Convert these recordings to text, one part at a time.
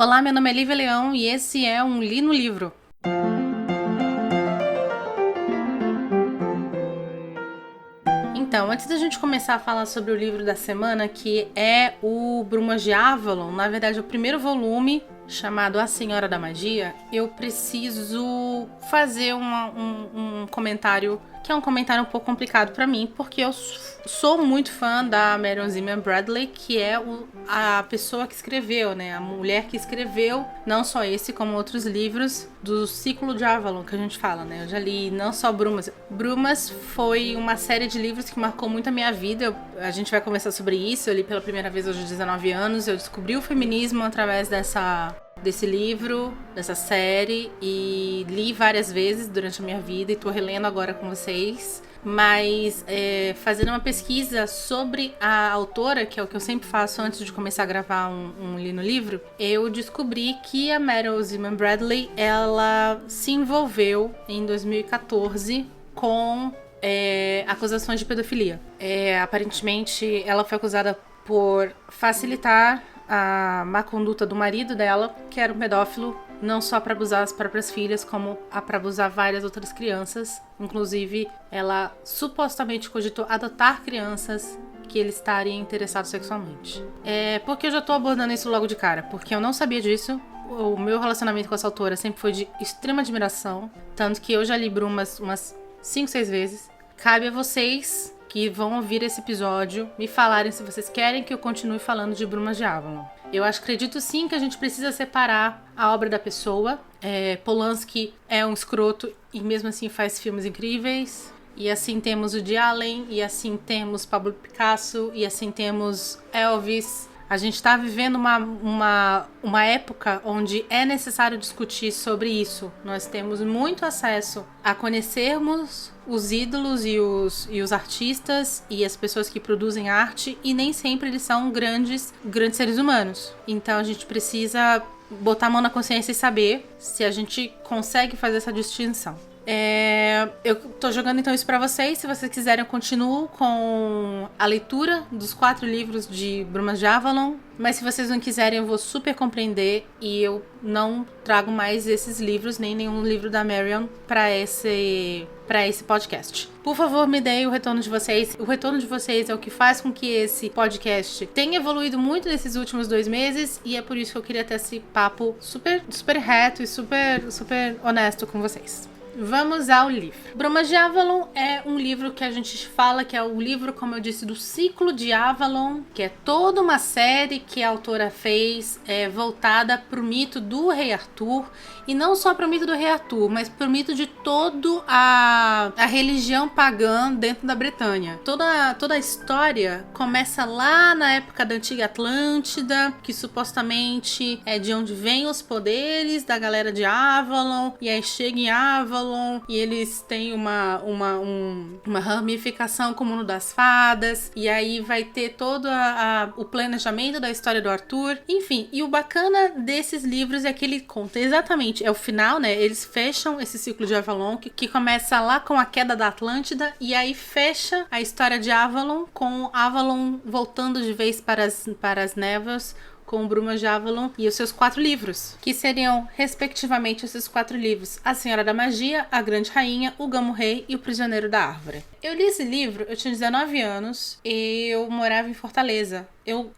Olá, meu nome é Lívia Leão e esse é um Li no Livro. Então, antes da gente começar a falar sobre o livro da semana, que é o Brumas de Avalon, na verdade é o primeiro volume, chamado A Senhora da Magia, eu preciso fazer um comentário, que é um comentário um pouco complicado pra mim, porque eu sou muito fã da Marion Zimmer Bradley, que é a pessoa que escreveu, né? A mulher que escreveu, não só esse, como outros livros do ciclo de Avalon, que a gente fala, né? Eu já li não só Brumas. Brumas foi uma série de livros que marcou muito a minha vida. A gente vai conversar sobre isso. Eu li pela primeira vez aos 19 anos. Eu descobri o feminismo através desse livro, dessa série, e li várias vezes durante a minha vida e tô relendo agora com vocês. Mas fazendo uma pesquisa sobre a autora, que é o que eu sempre faço antes de começar a gravar um Li no Livro, eu descobri que a Marion Zimmer Bradley, ela se envolveu em 2014 com acusações de pedofilia. Aparentemente, ela foi acusada por facilitar a má conduta do marido dela, que era um pedófilo, não só para abusar as próprias filhas, como para abusar várias outras crianças. Inclusive, ela supostamente cogitou adotar crianças que ele estaria interessado sexualmente. Porque eu já tô abordando isso logo de cara, porque eu não sabia disso. O meu relacionamento com essa autora sempre foi de extrema admiração, tanto que eu já li Brumas umas 5, 6 vezes. Cabe a vocês que vão ouvir esse episódio me falarem se vocês querem que eu continue falando de Brumas de Avalon. Eu acredito sim que a gente precisa separar a obra da pessoa. Polanski é um escroto e mesmo assim faz filmes incríveis. E assim temos o Woody Allen, e assim temos Pablo Picasso, e assim temos Elvis. A gente está vivendo uma época onde é necessário discutir sobre isso. Nós temos muito acesso a conhecermos os ídolos e os artistas e as pessoas que produzem arte, e nem sempre eles são grandes seres humanos. Então a gente precisa botar a mão na consciência e saber se a gente consegue fazer essa distinção. Eu tô jogando então isso pra vocês. Se vocês quiserem, eu continuo com a leitura dos 4 livros de Brumas de Avalon. Mas se vocês não quiserem, eu vou super compreender e eu não trago mais esses livros, nem nenhum livro da Marion pra esse podcast. Por favor, me deem o retorno de vocês. O retorno de vocês é o que faz com que esse podcast tenha evoluído muito nesses últimos 2 meses, e é por isso que eu queria ter esse papo super, super reto e super, super honesto com vocês. Vamos ao livro. Brumas de Avalon é um livro que a gente fala que é o livro, como eu disse, do ciclo de Avalon, que é toda uma série que a autora fez voltada pro mito do Rei Arthur, e não só pro mito do Rei Arthur, mas pro mito de toda a religião pagã dentro da Bretanha. Toda a história começa lá na época da antiga Atlântida, que supostamente é de onde vêm os poderes da galera de Avalon, e aí chega em Avalon e eles têm uma ramificação com o mundo das fadas, e aí vai ter todo o planejamento da história do Arthur, enfim. E o bacana desses livros é que ele conta exatamente, é o final, né? Eles fecham esse ciclo de Avalon, que começa lá com a queda da Atlântida, e aí fecha a história de Avalon com Avalon voltando de vez para as névoas, com Brumas de Avalon e os seus 4 livros, que seriam, respectivamente, esses 4 livros: A Senhora da Magia, A Grande Rainha, O Gamo Rei e O Prisioneiro da Árvore. Eu li esse livro, eu tinha 19 anos e eu morava em Fortaleza. Eu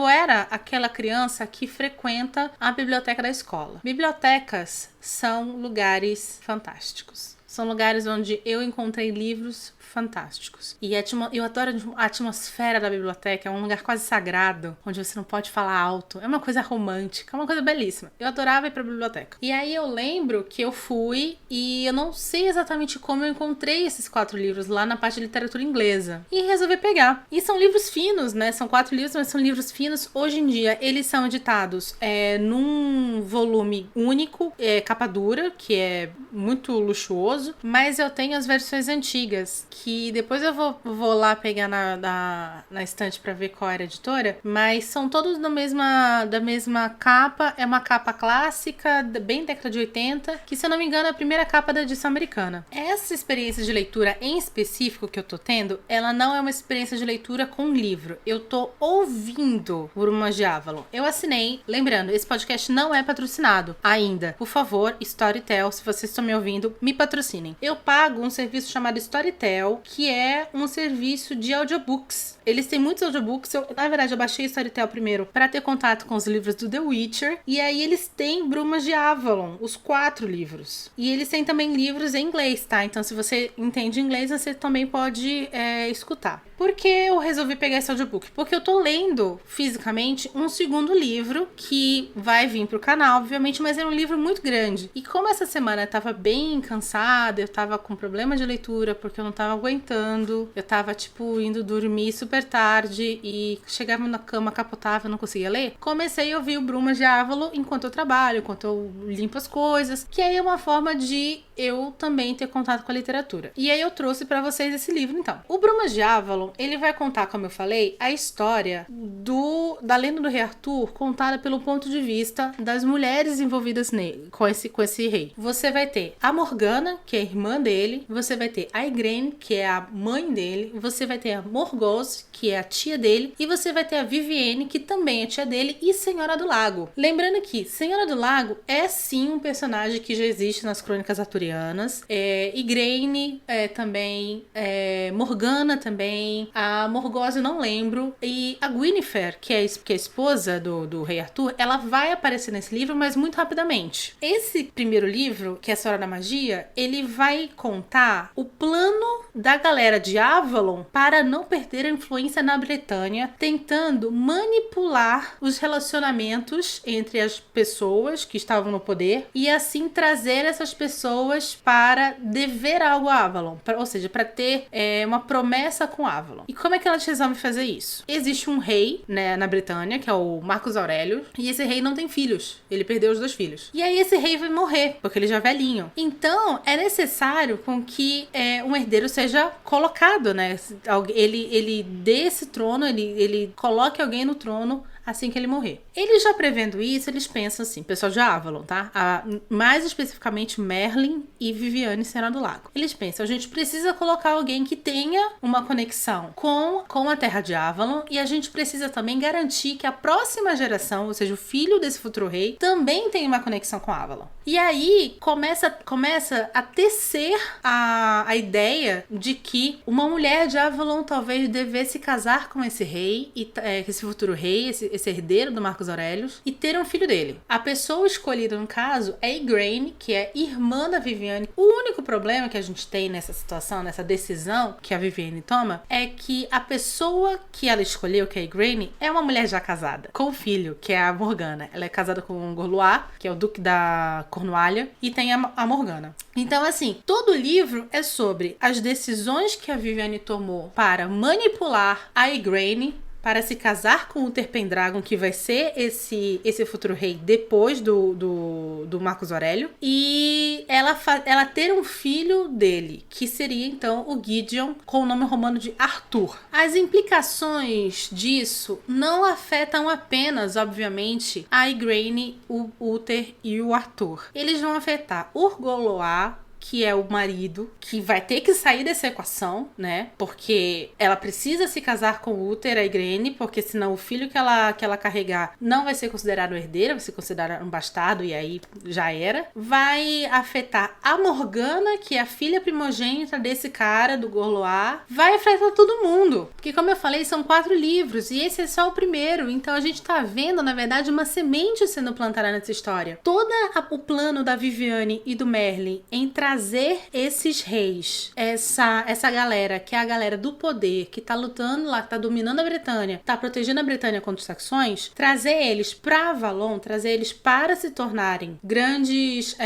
era aquela criança que frequenta a biblioteca da escola. Bibliotecas são lugares fantásticos. São lugares onde eu encontrei livros fantásticos. E eu adoro a atmosfera da biblioteca. É um lugar quase sagrado, onde você não pode falar alto. É uma coisa romântica, é uma coisa belíssima. Eu adorava ir pra biblioteca. E aí eu lembro que eu fui, e eu não sei exatamente como eu encontrei esses 4 livros lá na parte de literatura inglesa. E resolvi pegar. E são livros finos, né? São 4 livros, mas são livros finos. Hoje em dia, eles são editados num volume único, capa dura, que é muito luxuoso, maravilhoso, mas eu tenho as versões antigas, que depois eu vou lá pegar na estante pra ver qual era a editora, mas são todos da mesma capa, é uma capa clássica, bem década de 80, que se eu não me engano é a primeira capa da edição americana. Essa experiência de leitura em específico que eu tô tendo, ela não é uma experiência de leitura com livro, eu tô ouvindo Brumas de Avalon. Eu assinei, lembrando, esse podcast não é patrocinado ainda. Por favor, Storytel, se vocês estão me ouvindo, me patrocinem. Eu pago um serviço chamado Storytel, que é um serviço de audiobooks. Eles têm muitos audiobooks. Na verdade, eu baixei Storytel primeiro para ter contato com os livros do The Witcher. E aí eles têm Brumas de Avalon, os 4 livros. E eles têm também livros em inglês, tá? Então, se você entende inglês, você também pode escutar. Por que eu resolvi pegar esse audiobook? Porque eu tô lendo fisicamente um segundo livro que vai vir pro canal, obviamente, mas é um livro muito grande. E como essa semana eu tava bem cansada, eu tava com problema de leitura, porque eu não tava aguentando, eu tava, indo dormir super tarde e chegava na cama, capotava, não conseguia ler, comecei a ouvir o Brumas de Avalon enquanto eu trabalho, enquanto eu limpo as coisas, que aí é uma forma de eu também ter contato com a literatura. E aí eu trouxe pra vocês esse livro, então. O Brumas de Avalon, ele vai contar, como eu falei, a história da lenda do rei Arthur, contada pelo ponto de vista das mulheres envolvidas nele, com esse rei. Você vai ter a Morgana, que é a irmã dele, você vai ter a Igraine, que é a mãe dele, você vai ter a Morgause, que é a tia dele, e você vai ter a Vivienne, que também é tia dele, e Senhora do Lago. Lembrando que Senhora do Lago é sim um personagem que já existe nas crônicas arturianas, Igraine também, Morgana também, a Morgause eu não lembro, e a Guinevere, que é a esposa do rei Arthur, ela vai aparecer nesse livro, mas muito rapidamente. Esse primeiro livro, que é a Senhora da Magia, ele vai contar o plano da galera de Avalon para não perder a influência na Bretanha, tentando manipular os relacionamentos entre as pessoas que estavam no poder e assim trazer essas pessoas para dever algo a Avalon, ou seja, para ter uma promessa com Avalon. E como é que elas resolvem fazer isso? Existe um rei, né, na Bretanha, que é o Marcus Aurelius, e esse rei não tem filhos, ele perdeu os 2 filhos. E aí esse rei vai morrer, porque ele já é velhinho. Então, é necessário com que um herdeiro seja colocado, né? Ele dê esse trono, ele coloque alguém no trono assim que ele morrer. Eles já prevendo isso, eles pensam assim, pessoal de Avalon, tá? Mais especificamente Merlin e Vivienne, Senhora do Lago. Eles pensam, a gente precisa colocar alguém que tenha uma conexão com a terra de Avalon, e a gente precisa também garantir que a próxima geração, ou seja, o filho desse futuro rei, também tenha uma conexão com Avalon. E aí começa a tecer a ideia de que uma mulher de Avalon talvez devesse casar com esse rei, esse futuro rei, esse herdeiro do Marcus Aurelius, e ter um filho dele. A pessoa escolhida no caso é Igraine, que é irmã da Vivienne. O único problema que a gente tem nessa situação, nessa decisão que a Vivienne toma, é que a pessoa que ela escolheu, que é Igraine, é uma mulher já casada, com o filho, que é a Morgana. Ela é casada com o Gorlois, que é o duque da Cornualha, e tem a Morgana. Então, assim, todo o livro é sobre as decisões que a Vivienne tomou para manipular a Igraine para se casar com o Uther Pendragon, que vai ser esse futuro rei depois do Marcus Aurélio, e ela ter um filho dele, que seria então o Gideon, com o nome romano de Arthur. As implicações disso não afetam apenas, obviamente, a Igraine, o Uther e o Arthur. Eles vão afetar o Gorlois, que é o marido, que vai ter que sair dessa equação, né? Porque ela precisa se casar com o Uther, a Igraine, porque senão o filho que ela carregar não vai ser considerado herdeiro, vai ser considerado um bastardo, e aí já era. Vai afetar a Morgana, que é a filha primogênita desse cara, do Gorlois. Vai afetar todo mundo. Porque, como eu falei, são 4 livros, e esse é só o primeiro. Então a gente tá vendo, na verdade, uma semente sendo plantada nessa história. Todo o plano da Vivienne e do Merlin em trazer esses reis, essa galera, que é a galera do poder, que tá lutando lá, que tá dominando a Bretanha, tá protegendo a Bretanha contra os saxões, trazer eles pra Avalon, trazer eles para se tornarem grandes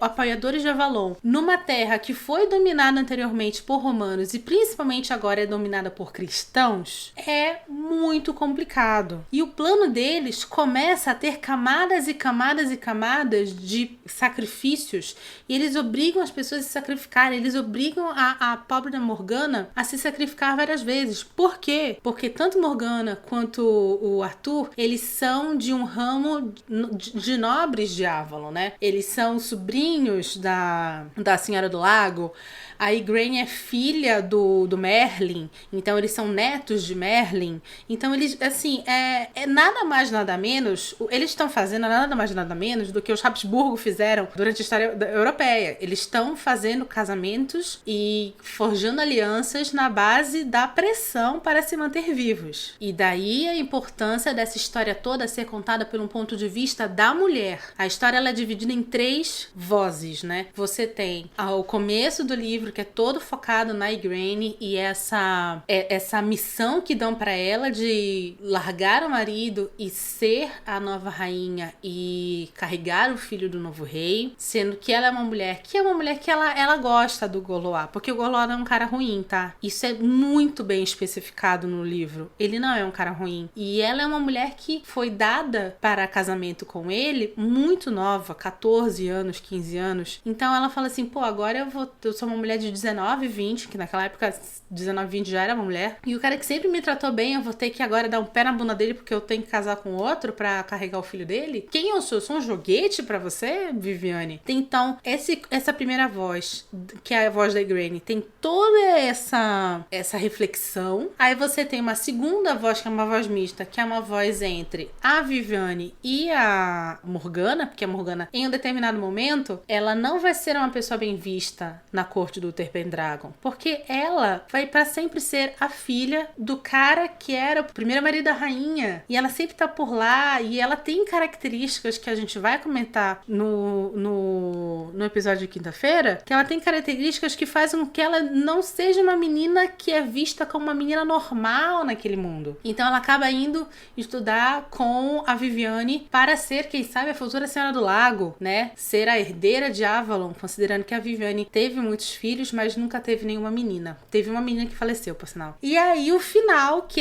apoiadores de Avalon, numa terra que foi dominada anteriormente por romanos e principalmente agora é dominada por cristãos, é muito complicado. E o plano deles começa a ter camadas e camadas e camadas de sacrifícios, e eles obrigam as as pessoas a se sacrificarem, eles obrigam a pobre da Morgana a se sacrificar várias vezes. Por quê? Porque tanto Morgana quanto o Arthur, eles são de um ramo de nobres de Avalon, né? Eles são sobrinhos da Senhora do Lago. A Igraine é filha do Merlin, então eles são netos de Merlin. Então eles, assim, é nada mais, nada menos, eles estão fazendo nada mais, nada menos do que os Habsburgo fizeram durante a história europeia. Eles estão fazendo casamentos e forjando alianças na base da pressão para se manter vivos. E daí a importância dessa história toda ser contada por um ponto de vista da mulher. A história ela é dividida em 3 vozes, né? Você tem o começo do livro, que é todo focado na Igraine e essa missão que dão pra ela de largar o marido e ser a nova rainha e carregar o filho do novo rei, sendo que ela é uma mulher que ela gosta do Goloá, porque o Goloá não é um cara ruim, tá? Isso é muito bem especificado no livro. Ele não é um cara ruim. E ela é uma mulher que foi dada para casamento com ele muito nova, 14 anos, 15 anos. Então ela fala assim, pô, agora eu sou uma mulher de 19, 20, que naquela época 19, 20 já era uma mulher. E o cara que sempre me tratou bem, eu vou ter que agora dar um pé na bunda dele porque eu tenho que casar com outro pra carregar o filho dele? Quem eu sou? Eu sou um joguete pra você, Viviane? Então, essa primeira voz, que é a voz da Igraine, tem toda essa reflexão. Aí você tem uma segunda voz, que é uma voz mista, que é uma voz entre a Viviane e a Morgana, porque a Morgana, em um determinado momento, ela não vai ser uma pessoa bem vista na corte do Uther Pendragon, porque ela vai pra sempre ser a filha do cara que era o primeiro marido da rainha, e ela sempre tá por lá, e ela tem características que a gente vai comentar no episódio de quinta-feira, que ela tem características que fazem com que ela não seja uma menina que é vista como uma menina normal naquele mundo. Então ela acaba indo estudar com a Viviane para ser, quem sabe, a futura Senhora do Lago, né? Ser a herdeira de Avalon, considerando que a Viviane teve muitos filhos, mas nunca teve nenhuma menina. Teve uma menina que faleceu, por sinal. E aí o final, que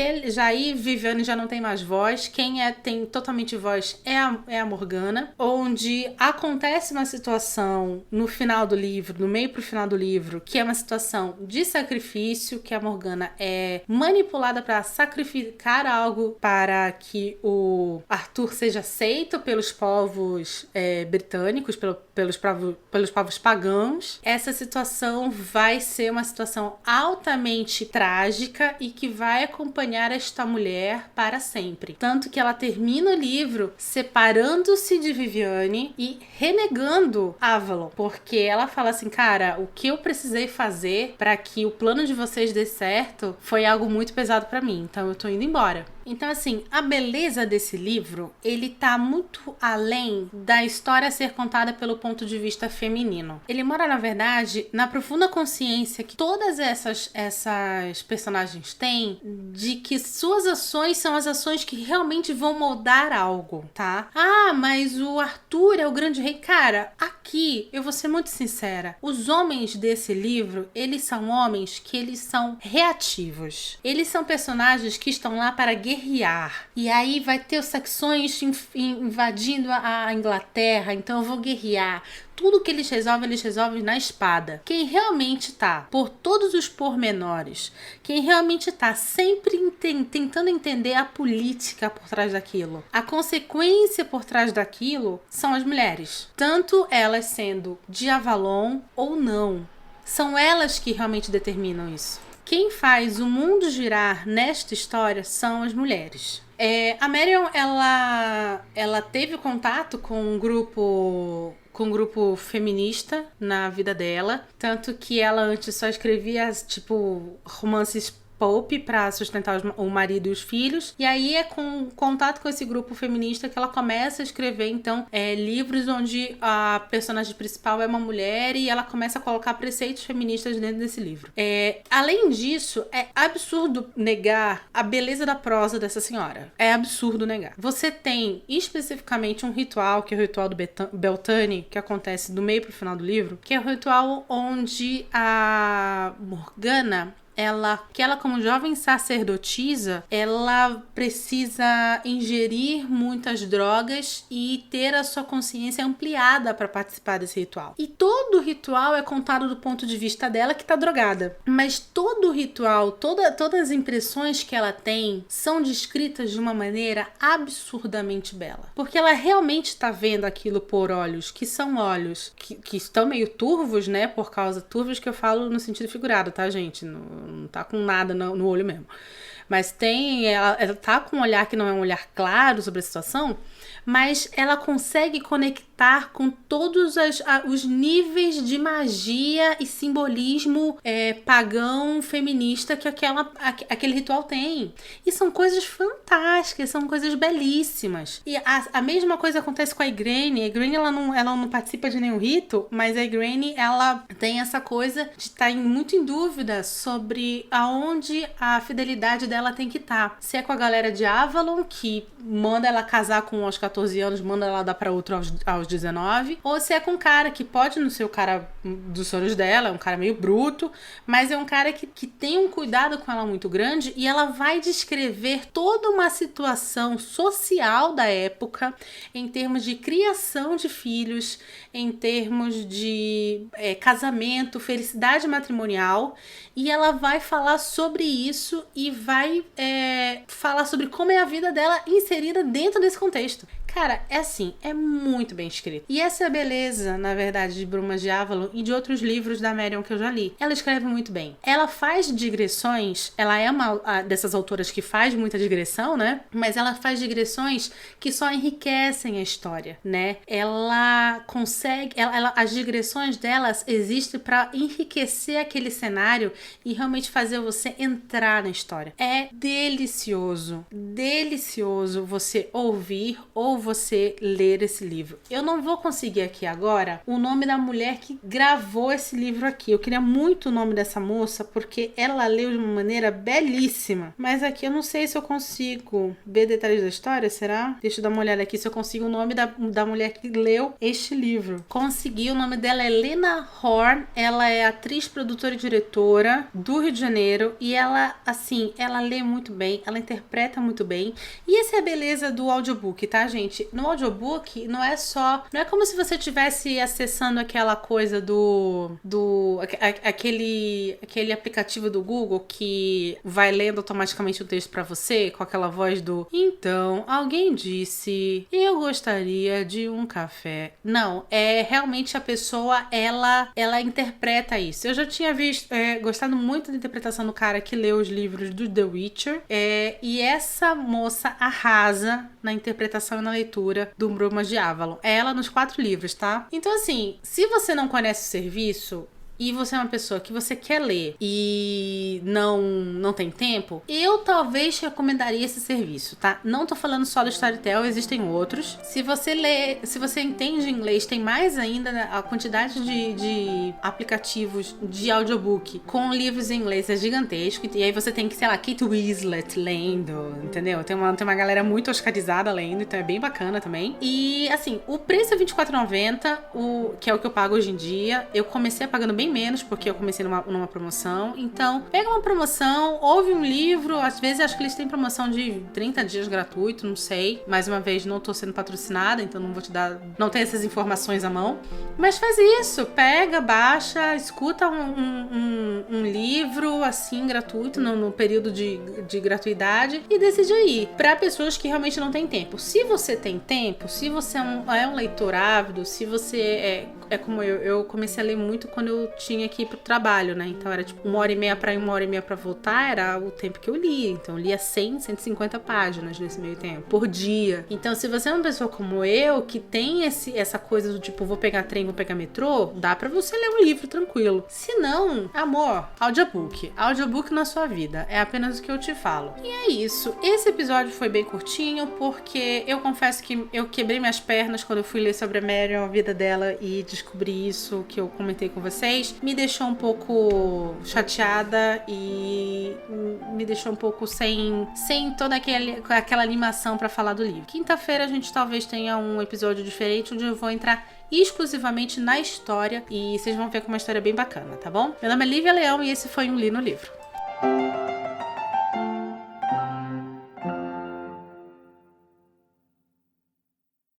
Viviane já não tem mais voz, quem tem totalmente voz é a Morgana, onde acontece uma situação no final do livro, no meio pro final do livro, que é uma situação de sacrifício, que a Morgana é manipulada para sacrificar algo para que o Arthur seja aceito pelos povos britânicos, pelos povos pagãos. Essa situação vai ser uma situação altamente trágica e que vai acompanhar esta mulher para sempre. Tanto que ela termina o livro separando-se de Viviane e renegando Avalon, porque ela fala assim, cara, o que eu precisei fazer para que o plano de vocês dê certo foi algo muito pesado para mim, então eu tô indo embora. Então, assim, a beleza desse livro, ele tá muito além da história ser contada pelo ponto de vista feminino. Ele mora, na verdade, na profunda consciência que todas essas personagens têm de que suas ações são as ações que realmente vão moldar algo, tá? Ah, mas o Arthur é o grande rei. Cara, aqui, eu vou ser muito sincera, os homens desse livro, eles são homens que eles são reativos. Eles são personagens que estão lá para guerrear. E aí vai ter os saxões invadindo a Inglaterra, então eu vou guerrear. Tudo que eles resolvem na espada. Quem realmente tá por todos os pormenores, quem realmente tá sempre tentando entender a política por trás daquilo, a consequência por trás daquilo, são as mulheres. Tanto elas sendo de Avalon ou não. São elas que realmente determinam isso. Quem faz o mundo girar nesta história são as mulheres. A Marion, ela teve contato com um grupo feminista na vida dela, tanto que ela antes só escrevia, tipo, romances pulp para sustentar o marido e os filhos, e aí é com contato com esse grupo feminista que ela começa a escrever, então, livros onde a personagem principal é uma mulher e ela começa a colocar preceitos feministas dentro desse livro. Além disso, é absurdo negar a beleza da prosa dessa senhora. É absurdo negar. Você tem especificamente um ritual, que é o ritual do Beltane, que acontece do meio pro final do livro, que é o ritual onde a Morgana ela como jovem sacerdotisa, ela precisa ingerir muitas drogas e ter a sua consciência ampliada para participar desse ritual. E todo ritual é contado do ponto de vista dela, que tá drogada. Mas todo ritual, todas as impressões que ela tem são descritas de uma maneira absurdamente bela. Porque ela realmente tá vendo aquilo por olhos, que são olhos que estão meio turvos, né? Por causa, turvos que eu falo no sentido figurado, tá, gente? Não tá com nada no olho mesmo. Mas ela tá com um olhar que não é um olhar claro sobre a situação, mas ela consegue conectar com todos os níveis de magia e simbolismo pagão, feminista que aquele ritual tem. E são coisas fantásticas, são coisas belíssimas. E a mesma coisa acontece com a Igraine. A Igraine, ela não participa de nenhum rito, mas a Igraine, ela tem essa coisa de estar muito em dúvida sobre aonde a fidelidade dela tem que estar. Se é com a galera de Avalon, que manda ela casar com aos 14 anos, manda ela dar pra outro aos 19, ou se é com um cara que pode não ser o cara dos sonhos dela, é um cara meio bruto, mas é um cara que tem um cuidado com ela muito grande, e ela vai descrever toda uma situação social da época, em termos de criação de filhos, em termos de casamento, felicidade matrimonial, e ela vai falar sobre isso e vai falar sobre como é a vida dela inserida dentro desse contexto. Cara, é muito bem escrito. E essa é a beleza, na verdade, de Brumas de Avalon e de outros livros da Marion que eu já li. Ela escreve muito bem. Ela faz digressões, ela é uma dessas autoras que faz muita digressão, né? Mas ela faz digressões que só enriquecem a história, né? Ela consegue... as digressões delas existem para enriquecer aquele cenário e realmente fazer você entrar na história. É delicioso você ouvir ou você ler esse livro. Eu não vou conseguir aqui agora o nome da mulher que gravou esse livro aqui. Eu queria muito o nome dessa moça, porque ela leu de uma maneira belíssima. Mas aqui eu não sei se eu consigo ver detalhes da história, será? Deixa eu dar uma olhada aqui se eu consigo o nome da mulher que leu este livro. Consegui, o nome dela é Lena Horne. Ela é atriz, produtora e diretora do Rio de Janeiro. E ela, assim, ela lê muito bem, ela interpreta muito bem. E essa é a beleza do audiobook, tá, gente? No audiobook não é como se você estivesse acessando aquela coisa aquele aplicativo do Google que vai lendo automaticamente o texto pra você, com aquela voz do então, alguém disse, eu gostaria de um café. Não, é realmente a pessoa, ela interpreta isso. Eu já tinha gostado muito da interpretação do cara que leu os livros do The Witcher, e essa moça arrasa na interpretação e na leitura do Brumas de Avalon. É ela nos 4 livros, tá? Então, assim, se você não conhece o serviço e você é uma pessoa que você quer ler e não tem tempo, eu talvez recomendaria esse serviço, tá? Não tô falando só do Storytel, existem outros. Se você entende inglês, tem mais ainda, né? A quantidade de aplicativos de audiobook com livros em inglês é gigantesco. E aí você tem que, sei lá, Kate Winslet lendo, entendeu? Tem uma galera muito oscarizada lendo, então é bem bacana também. E, assim, o preço é R$24,90, que é o que eu pago hoje em dia. Eu comecei pagando bem menos, porque eu comecei numa promoção. Então, pega uma promoção, ouve um livro, às vezes acho que eles têm promoção de 30 dias gratuito, não sei. Mais uma vez, não tô sendo patrocinada, então não vou te dar, não tenho essas informações à mão. Mas faz isso, pega, baixa, escuta um livro, assim, gratuito, no período de gratuidade, e decide aí, para pessoas que realmente não têm tempo. Se você tem tempo, se você é um leitor ávido, se você é como eu comecei a ler muito quando eu tinha que ir pro trabalho, né? Então era tipo 1h30 pra ir, 1h30 pra voltar, era o tempo que eu lia. Então eu lia 150 páginas nesse meio tempo, por dia. Então se você é uma pessoa como eu, que tem essa coisa do tipo, vou pegar trem, vou pegar metrô, dá pra você ler um livro tranquilo. Se não, amor, audiobook. Audiobook na sua vida. É apenas o que eu te falo. E é isso. Esse episódio foi bem curtinho, porque eu confesso que eu quebrei minhas pernas quando eu fui ler sobre a Marion, a vida dela, e descobri isso que eu comentei com vocês. Me deixou um pouco chateada e me deixou um pouco sem toda aquela animação pra falar do livro. Quinta-feira a gente talvez tenha um episódio diferente, onde eu vou entrar exclusivamente na história e vocês vão ver que é uma história bem bacana, tá bom? Meu nome é Lívia Leão e esse foi um Li no Livro.